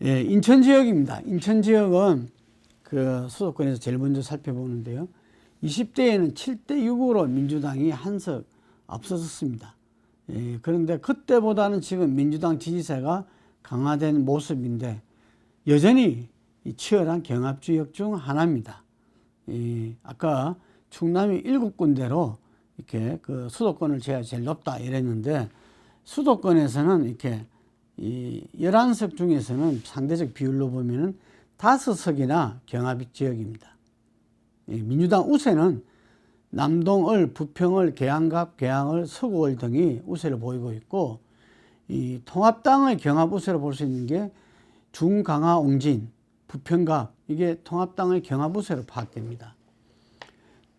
예, 인천 지역입니다. 인천 지역은 그 수도권에서 제일 먼저 살펴보는데요. 20대에는 7대6으로 민주당이 한 석 앞서섰습니다. 예, 그런데 그때보다는 지금 민주당 지지세가 강화된 모습인데 여전히 치열한 경합지역 중 하나입니다. 아까 충남이 7군데로 이렇게 그 수도권을 제일 높다 이랬는데 수도권에서는 이렇게 이 11석 중에서는 상대적 비율로 보면은 5석이나 경합 지역입니다. 민주당 우세는 남동을, 부평을, 계양갑, 계양을, 서구을 등이 우세를 보이고 있고, 이 통합당의 경합 우세로 볼 수 있는 게 중강화, 옹진, 부평갑, 이게 통합당의 경합 우세로 파악됩니다.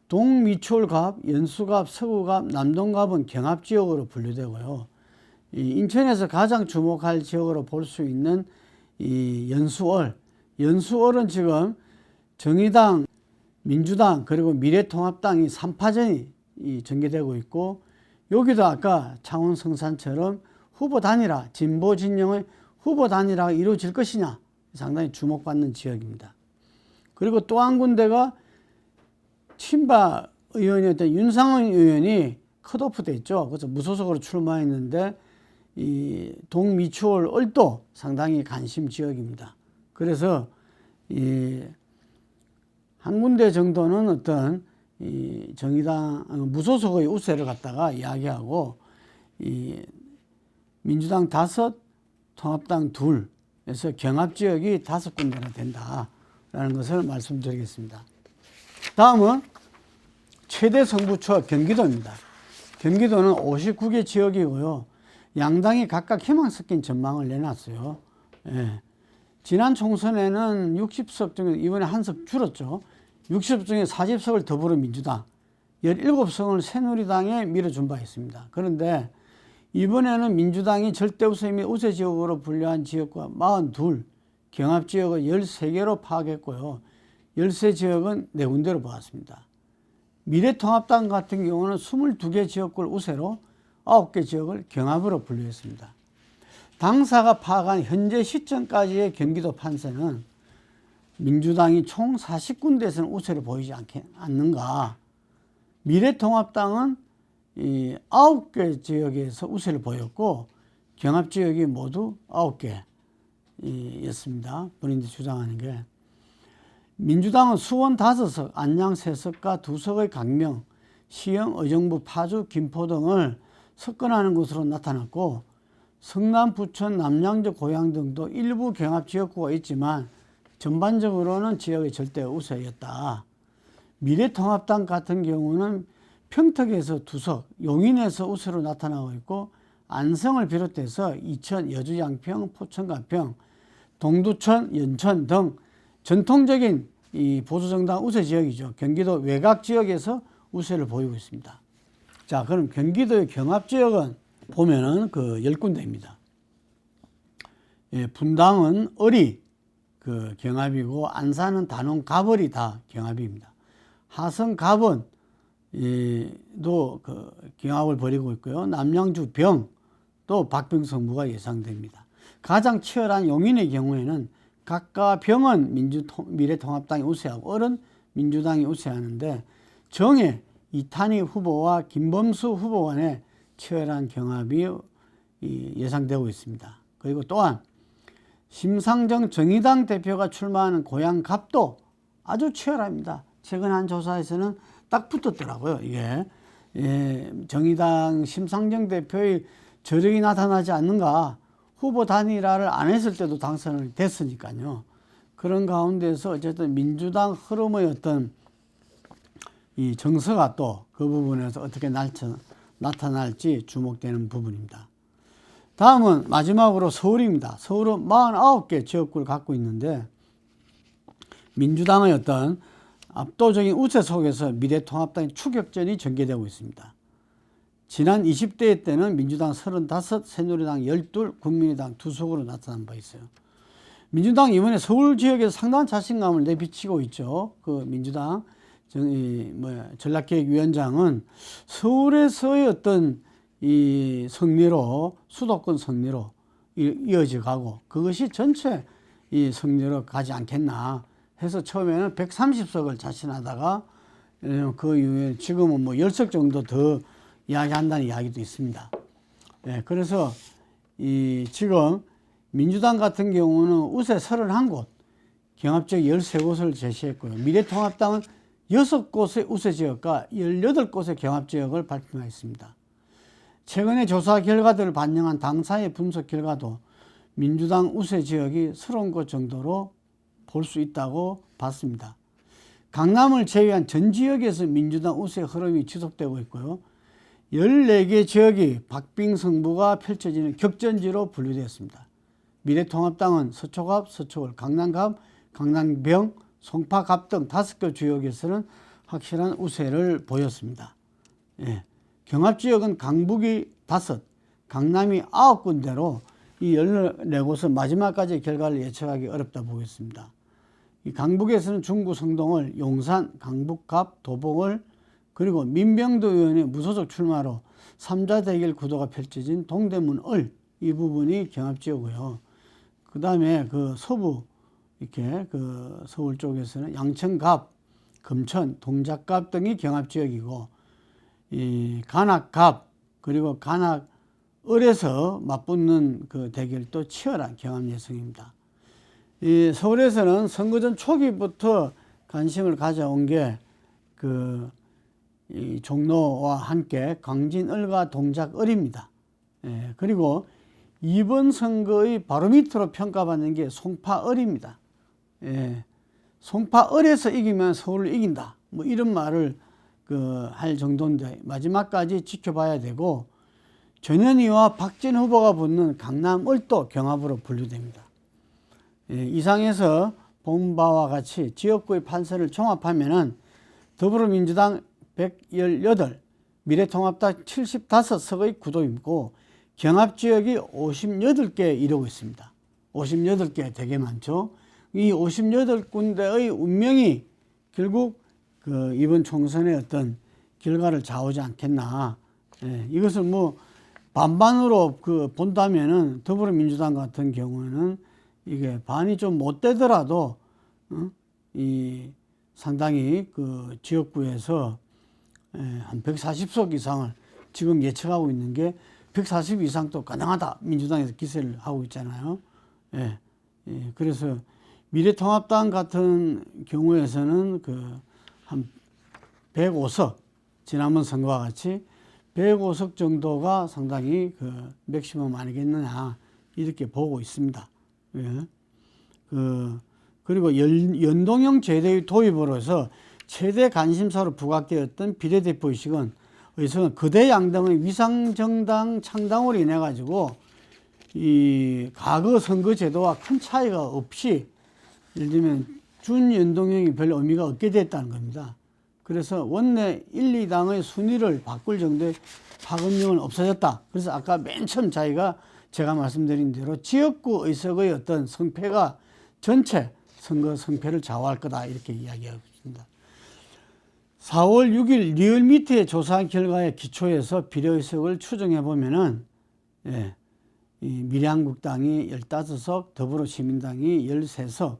동미추홀갑, 연수갑, 서구갑, 남동갑은 경합지역으로 분류되고요. 이 인천에서 가장 주목할 지역으로 볼 수 있는 이 연수월은 지금 정의당, 민주당 그리고 미래통합당이 3파전이 전개되고 있고, 여기도 아까 창원 성산처럼 후보 단일화, 진보 진영의 후보 단일화가 이루어질 것이냐 상당히 주목받는 지역입니다. 그리고 또 한 군데가 친박 의원이었던 윤상현 의원이 컷오프 됐죠. 그래서 무소속으로 출마했는데 이 동미추홀 을도 상당히 관심 지역입니다. 그래서 한 군데 정도는 어떤 이 정의당 무소속의 우세를 갖다가 이야기하고 이 민주당 5, 통합당 2에서 경합지역이 5군데나 된다라는 것을 말씀드리겠습니다. 다음은 최대 승부처 경기도입니다. 경기도는 59개 지역이고요. 양당이 각각 희망 섞인 전망을 내놨어요. 예. 지난 총선에는 60석 중에 이번에 한 석 줄었죠. 60석 중에 40석을 더불어민주당, 17석을 새누리당에 밀어준 바 있습니다. 그런데 이번에는 민주당이 절대 우세 및 우세 지역으로 분류한 지역과 42, 경합지역을 13개로 파악했고요. 13지역은 4군데로 보았습니다. 미래통합당 같은 경우는 22개 지역구를 우세로 9개 지역을 경합으로 분류했습니다. 당사가 파악한 현재 시점까지의 경기도 판세는 민주당이 총 40군데에서는 우세를 보이지 않는가. 미래통합당은 이 9개 지역에서 우세를 보였고 경합지역이 모두 9개였습니다. 본인들이 주장하는 게. 민주당은 수원 5석, 안양 3석과 2석의 강명, 시흥, 의정부, 파주, 김포 등을 석권하는 것으로 나타났고 성남, 부천, 남양주, 고양 등도 일부 경합지역구가 있지만 전반적으로는 지역의 절대 우세였다. 미래통합당 같은 경우는 평택에서 2석, 용인에서 우세로 나타나고 있고 안성을 비롯해서 이천, 여주, 양평, 포천, 가평, 동두천, 연천 등 전통적인 이 보수정당 우세 지역이죠. 경기도 외곽 지역에서 우세를 보이고 있습니다. 자, 그럼 경기도의 경합지역은 보면은 그 10군데입니다. 예, 분당은 을이 그 경합이고 안산은 단원, 갑을이 다 경합입니다. 하성, 갑은 도 그 경합을 벌이고 있고요. 남양주, 병 또 박병승부가 예상됩니다. 가장 치열한 용인의 경우에는 각과 병은 미래통합당이 우세하고 을은 민주당이 우세하는데 정에 이탄희 후보와 김범수 후보 간의 치열한 경합이 예상되고 있습니다. 그리고 또한 심상정 정의당 대표가 출마하는 고양 갑도 아주 치열합니다. 최근 한 조사에서는 딱 붙었더라고요. 이게 정의당 심상정 대표의 저력이 나타나지 않는가. 후보 단일화를 안 했을 때도 당선을 됐으니까요. 그런 가운데서 어쨌든 민주당 흐름의 어떤 이 정서가 또 그 부분에서 어떻게 나타날지 주목되는 부분입니다. 다음은 마지막으로 서울입니다. 서울은 49개 지역구를 갖고 있는데 민주당의 어떤 압도적인 우세 속에서 미래통합당의 추격전이 전개되고 있습니다. 지난 20대 때는 민주당 35, 새누리당 12, 국민의당 2석으로 나타난 바 있어요. 민주당 이번에 서울 지역에서 상당한 자신감을 내비치고 있죠. 그 민주당 전략기획위원장은 서울에서의 어떤 이 승리로 수도권 승리로 이어져 가고 그것이 전체 이 승리로 가지 않겠나 해서 처음에는 130석을 자신하다가 그 이후에 지금은 뭐 10석 정도 더 이야기한다는 이야기도 있습니다. 예, 그래서 지금 민주당 같은 경우는 우세 31곳, 경합지역 13곳을 제시했고요. 미래통합당은 6곳의 우세지역과 18곳의 경합지역을 발표했습니다. 최근의 조사 결과들을 반영한 당사의 분석 결과도 민주당 우세지역이 30곳 정도로 볼 수 있다고 봤습니다. 강남을 제외한 전 지역에서 민주당 우세 흐름이 지속되고 있고요. 14개 지역이 박빙 승부가 펼쳐지는 격전지로 분류되었습니다. 미래통합당은 서초갑, 서초월, 강남갑, 강남병, 송파갑 등 5개 지역에서는 확실한 우세를 보였습니다. 예. 경합지역은 강북이 5, 강남이 9군데로 이 14곳은 마지막까지 결과를 예측하기 어렵다 보겠습니다. 이 강북에서는 중구 성동을, 용산, 강북갑, 도봉을, 그리고 민병도 의원의 무소속 출마로 3자 대결 구도가 펼쳐진 동대문을, 이 부분이 경합지역이고요. 그 다음에 그 서부, 이렇게 그 서울 쪽에서는 양천갑, 금천, 동작갑 등이 경합지역이고, 이 간악갑, 그리고 간악을에서 맞붙는 그 대결도 치열한 경합 예상입니다. 이 서울에서는 선거전 초기부터 관심을 가져온 게 이 종로와 함께 광진을과 동작을입니다. 예, 그리고 이번 선거의 바로미터로 평가받는 게 송파을입니다. 예, 송파을에서 이기면 서울을 이긴다. 뭐 이런 말을 할 정도인데 마지막까지 지켜봐야 되고, 전현희와 박진 후보가 붙는 강남을도 경합으로 분류됩니다. 예, 이상에서 본 바와 같이 지역구의 판세를 종합하면은 더불어민주당 118, 미래통합당 75석의 구도이고 경합지역이 58개 이루고 있습니다. 58개 되게 많죠. 이 58군데의 운명이 결국 이번 총선의 어떤 결과를 좌우하지 않겠나. 예, 이것을 뭐 반반으로 본다면은 더불어민주당 같은 경우에는 이게 반이 좀 못 되더라도 이 상당히 그 지역구에서 한 140석 이상을 지금 예측하고 있는 게 140 이상도 가능하다. 민주당에서 기세를 하고 있잖아요. 예, 예, 그래서 미래통합당 같은 경우에서는 한 105석, 지난번 선거와 같이 105석 정도가 상당히 맥시멈 아니겠느냐 이렇게 보고 있습니다. 예. 그리고 연동형 제도의 도입으로 해서 최대 관심사로 부각되었던 비례대표의식은 의석은 거대 양당의 위상정당 창당으로 인해 가지고 이 과거 선거 제도와 큰 차이가 없이, 예를 들면 준연동형이 별 의미가 없게 됐다는 겁니다. 그래서 원내 1, 2당의 순위를 바꿀 정도의 파급력은 없어졌다. 그래서 아까 맨 처음 제가 말씀드린 대로 지역구 의석의 어떤 성패가 전체 선거 성패를 좌우할 거다 이렇게 이야기하고 있습니다. 4월 6일 리얼미터의 조사 결과에 기초해서 비례의석을 추정해 보면은, 예, 이 미래한국당이 15석, 더불어시민당이 13석,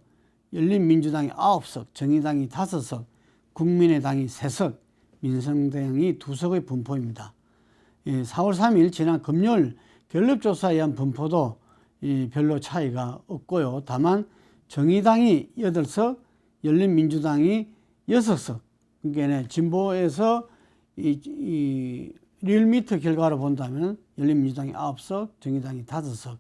열린민주당이 9석, 정의당이 5석, 국민의당이 3석, 민생당이 2석의 분포입니다. 4월 3일 지난 금요일 결럽조사에 의한 분포도 별로 차이가 없고요. 다만 정의당이 8석, 열린민주당이 6석, 그러니까 진보에서 이 리얼미터 결과로 본다면 열린민주당이 9석, 정의당이 5석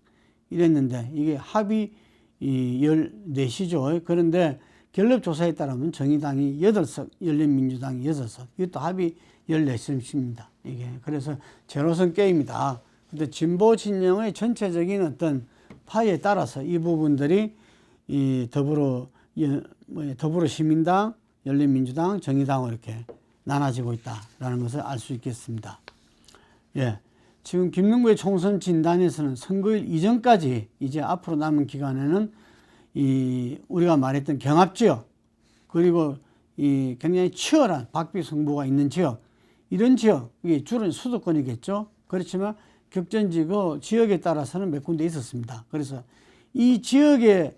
이랬는데 이게 합이 14시죠. 그런데 결럽조사에 따르면 정의당이 8석, 열린민주당이 6석, 이것도 합이 14석입니다. 이게 그래서 제로섬 게임이다. 근데 진보 진영의 전체적인 어떤 파이에 따라서 이 부분들이 이 더불어시민당, 열린민주당, 정의당으로 이렇게 나눠지고 있다라는 것을 알 수 있겠습니다. 예, 지금 김능구의 총선 진단에서는 선거일 이전까지 이제 앞으로 남은 기간에는 우리가 말했던 경합지역, 그리고 굉장히 치열한 박빙 승부가 있는 지역, 이런 지역, 이게 주로 수도권이겠죠. 그렇지만 격전지고 지역에 따라서는 몇 군데 있었습니다. 그래서 이 지역에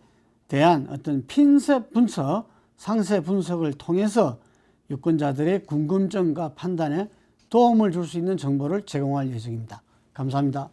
대한 어떤 핀셋 분석, 상세 분석을 통해서 유권자들의 궁금증과 판단에 도움을 줄 수 있는 정보를 제공할 예정입니다. 감사합니다.